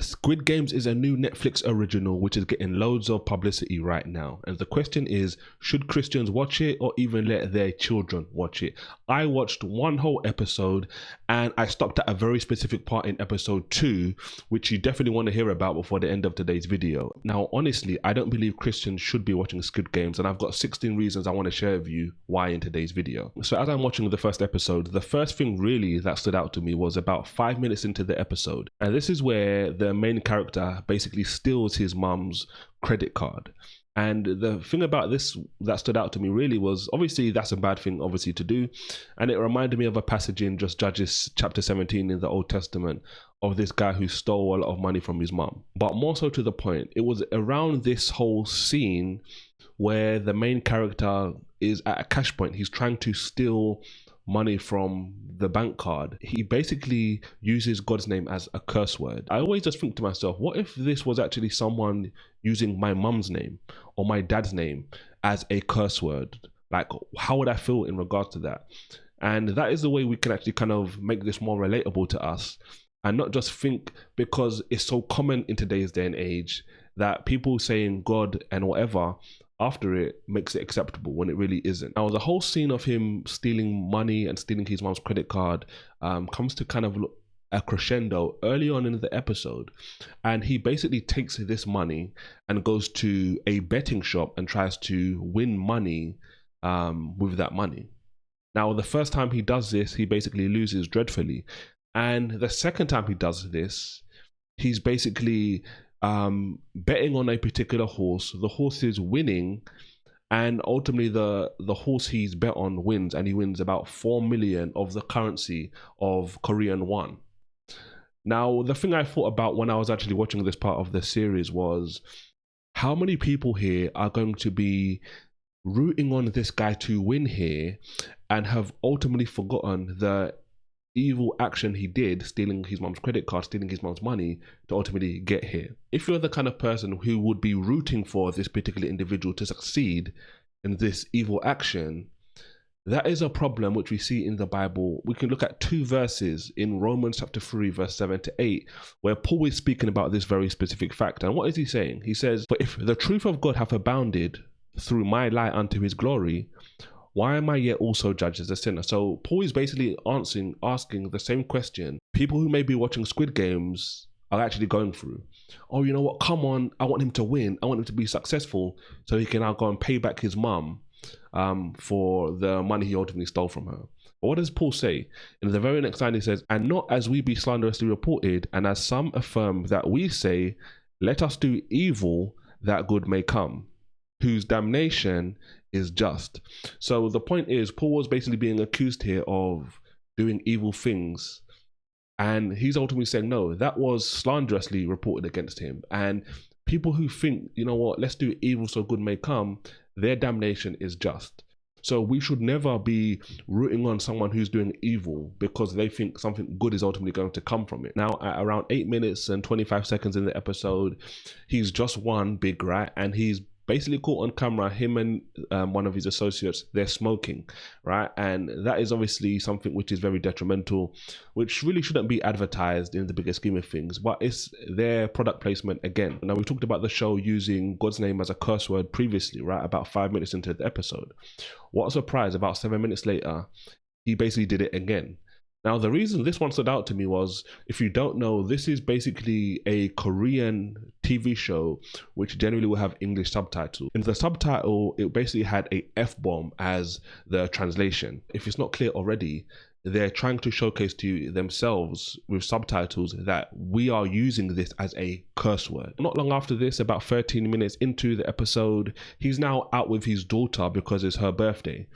Squid Games is a new Netflix original which is getting loads of publicity right now. And the question is, should Christians watch it or even let their children watch it? I watched one whole episode and I stopped at a very specific part in episode 2, which you definitely want to hear about before the end of today's video. Now, honestly, I don't believe Christians should be watching Squid Games, and I've got 16 reasons I want to share with you why in today's video. So as I'm watching the first episode, the first thing really that stood out to me was about 5 minutes into the episode. And this is where the main character basically steals his mum's credit card. And the thing about this that stood out to me really was, obviously that's a bad thing obviously to do, and it reminded me of a passage in just Judges chapter 17 in the Old Testament of this guy who stole a lot of money from his mum. But more so to the point, it was around this whole scene where the main character is at a cash point. He's trying to steal money from the bank card. He basically uses God's name as a curse word. I always just think to myself, what if this was actually someone using my mum's name or my dad's name as a curse word? Like, how would I feel in regards to that? And that is the way we can actually kind of make this more relatable to us, and not just think, because it's so common in today's day and age that people saying God and whatever after it makes it acceptable when it really isn't. Now, the whole scene of him stealing money and stealing his mom's credit card comes to kind of a crescendo early on in the episode, and he basically takes this money and goes to a betting shop and tries to win money with that money. Now, the first time he does this, he basically loses dreadfully, and the second time he does this, he's basically betting on a particular horse. The horse is winning, and ultimately the horse he's bet on wins, and he wins about 4 million of the currency of Korean won. Now, the thing I thought about when I was actually watching this part of the series was, how many people here are going to be rooting on this guy to win here and have ultimately forgotten the evil action he did, stealing his mom's credit card, stealing his mom's money to ultimately get here? If you're the kind of person who would be rooting for this particular individual to succeed in this evil action, that is a problem which we see in the Bible. We can look at 2 verses in Romans chapter 3 verse 7 to 8 where Paul is speaking about this very specific fact. And what is he saying? He says, "But if the truth of God hath abounded through my lie unto his glory, why am I yet also judged as a sinner?" So Paul is basically asking the same question people who may be watching Squid Games are actually going through. Oh, you know what? Come on, I want him to win. I want him to be successful so he can now go and pay back his mum for the money he ultimately stole from her. But what does Paul say? In the very next line he says, "And not as we be slanderously reported, and as some affirm that we say, let us do evil that good may come, whose damnation is just." So the point is, Paul was basically being accused here of doing evil things, and he's ultimately saying, no, that was slanderously reported against him. And people who think, you know what, let's do evil so good may come, their damnation is just. So we should never be rooting on someone who's doing evil because they think something good is ultimately going to come from it. Now, at around 8 minutes and 25 seconds in the episode, he's just won big, right? And he's basically caught on camera, him and one of his associates, they're smoking, right? And that is obviously something which is very detrimental, which really shouldn't be advertised in the bigger scheme of things, but it's their product placement again. Now, we talked about the show using God's name as a curse word previously, right? About 5 minutes into the episode. What a surprise, about 7 minutes later, he basically did it again. Now, the reason this one stood out to me was, if you don't know, this is basically a Korean TV show which generally will have English subtitles. In the subtitle, it basically had a F-bomb as the translation. If it's not clear already, they're trying to showcase to themselves with subtitles that we are using this as a curse word. Not long after this, about 13 minutes into the episode, he's now out with his daughter because it's her birthday,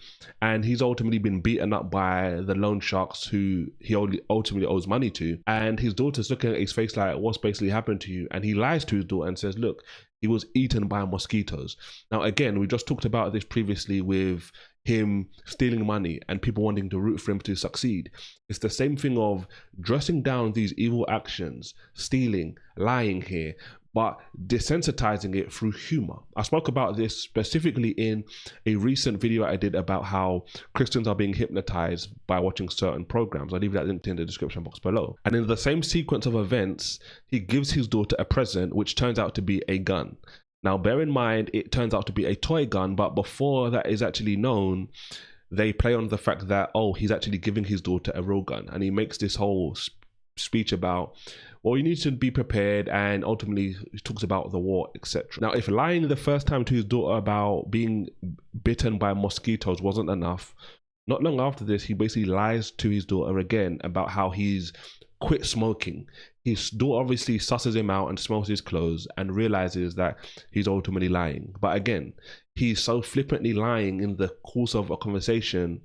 and he's ultimately been beaten up by the loan sharks who he ultimately owes money to, and his daughter's looking at his face like, what's basically happened to you? And he lies to his daughter and says, look, he was eaten by mosquitoes. Now again, we just talked about this previously with him stealing money and people wanting to root for him to succeed. It's the same thing of dressing down these evil actions, stealing, lying here, but desensitizing it through humor. I spoke about this specifically in a recent video I did about how Christians are being hypnotized by watching certain programs. I'll leave that linked in the description box below. And in the same sequence of events, he gives his daughter a present, which turns out to be a gun. Now, bear in mind, it turns out to be a toy gun, but before that is actually known, they play on the fact that, oh, he's actually giving his daughter a real gun. And he makes this whole speech about, well, you need to be prepared, and ultimately he talks about the war, etc. Now, if lying the first time to his daughter about being bitten by mosquitoes wasn't enough, not long after this, he basically lies to his daughter again about how he's quit smoking. His daughter obviously susses him out and smells his clothes and realizes that he's ultimately lying. But again, he's so flippantly lying in the course of a conversation.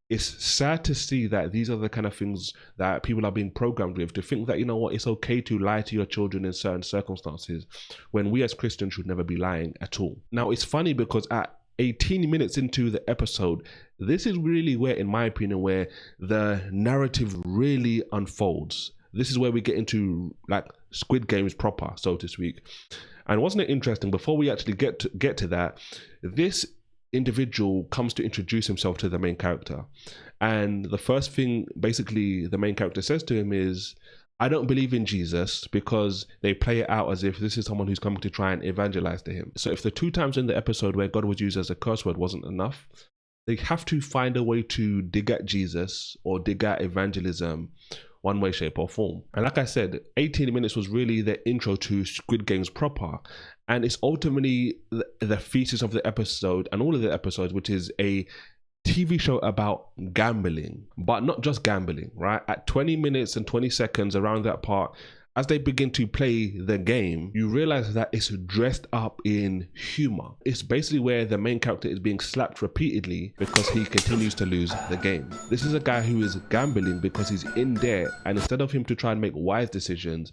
It's sad to see that these are the kind of things that people are being programmed with, to think that, you know what, it's okay to lie to your children in certain circumstances, when we as Christians should never be lying at all. Now, it's funny because at 18 minutes into the episode, this is really where, in my opinion, where the narrative really unfolds. This is where we get into like Squid Games proper, so to speak. And wasn't it interesting, before we actually get to that, this individual comes to introduce himself to the main character, and the first thing basically the main character says to him is, I don't believe in Jesus, because they play it out as if this is someone who's coming to try and evangelize to him. So if the 2 times in the episode where God was used as a curse word wasn't enough, they have to find a way to dig at Jesus or dig at evangelism one way, shape or form. And like I said, 18 minutes was really the intro to Squid Games proper. And it's ultimately the thesis of the episode and all of the episodes, which is a TV show about gambling, but not just gambling, right? At 20 minutes and 20 seconds around that part, as they begin to play the game, you realize that it's dressed up in humor. It's basically where the main character is being slapped repeatedly because he continues to lose the game. This is a guy who is gambling because he's in debt, and instead of him to try and make wise decisions,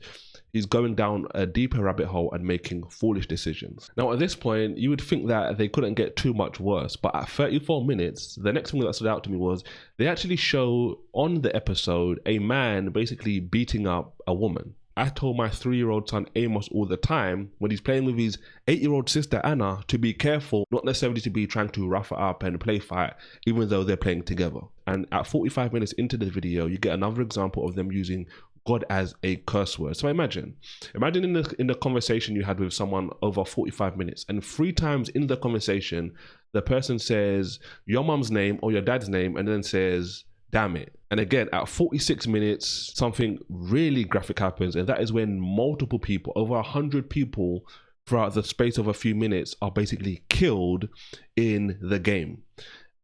he's going down a deeper rabbit hole and making foolish decisions. Now, at this point, you would think that they couldn't get too much worse, but at 34 minutes, the next thing that stood out to me was they actually show on the episode a man basically beating up a woman. I told my 3-year-old son Amos all the time when he's playing with his 8-year-old sister Anna to be careful, not necessarily to be trying to rough it up and play fight, even though they're playing together. And at 45 minutes into the video, you get another example of them using God as a curse word. So imagine in the conversation you had with someone over 45 minutes, and 3 times in the conversation, the person says your mom's name or your dad's name and then says, damn it. And again, at 46 minutes, something really graphic happens, and that is when multiple people, over 100 people throughout the space of a few minutes, are basically killed in the game.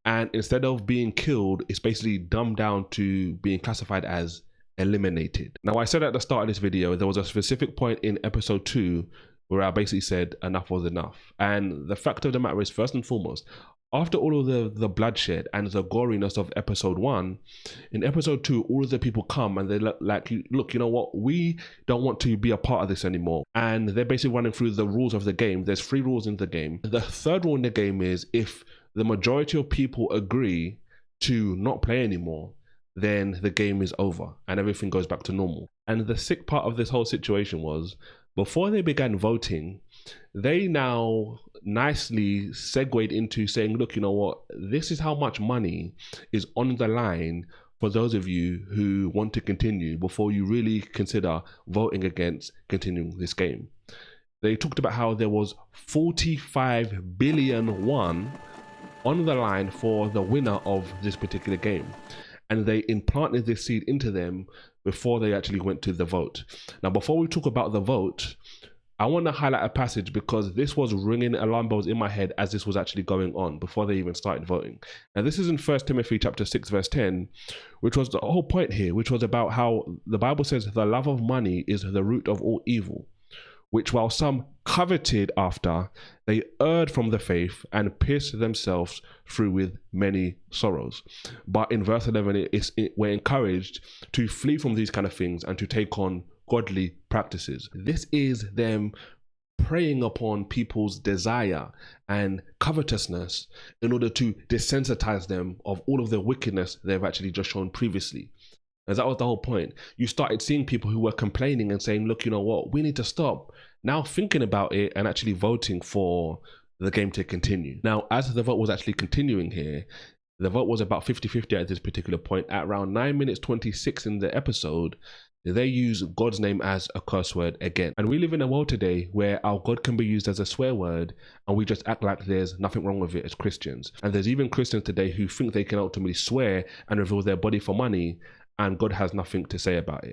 And instead of being killed, it's basically dumbed down to being classified as eliminated. Now, I said at the start of this video, there was a specific point in episode 2 where I basically said enough was enough. And the fact of the matter is, first and foremost, after all of the bloodshed and the goriness of episode 1, in episode 2, all of the people come and they're like, look, you know what? We don't want to be a part of this anymore. And they're basically running through the rules of the game. There's 3 rules in the game. The 3rd rule in the game is if the majority of people agree to not play anymore, then the game is over and everything goes back to normal. And the sick part of this whole situation was, before they began voting, they now nicely segued into saying, look, you know what, this is how much money is on the line for those of you who want to continue before you really consider voting against continuing this game. They talked about how there was 45 billion won on the line for the winner of this particular game. And they implanted this seed into them before they actually went to the vote. Now, before we talk about the vote, I want to highlight a passage because this was ringing alarm bells in my head as this was actually going on before they even started voting. Now, this is in 1 Timothy chapter 6, verse 10, which was the whole point here, which was about how the Bible says the love of money is the root of all evil, which while some coveted after, they erred from the faith and pierced themselves through with many sorrows. But in verse 11, we're encouraged to flee from these kind of things and to take on godly practices. This is them preying upon people's desire and covetousness in order to desensitize them of all of the wickedness they've actually just shown previously. As that was the whole point. You started seeing people who were complaining and saying, look, you know what, we need to stop. Now thinking about it and actually voting for the game to continue. Now, as the vote was actually continuing here, the vote was about 50-50 at this particular point. At around 9 minutes 26 in the episode, they use God's name as a curse word again. And we live in a world today where our God can be used as a swear word, and we just act like there's nothing wrong with it as Christians. And there's even Christians today who think they can ultimately swear and reveal their body for money, and God has nothing to say about it.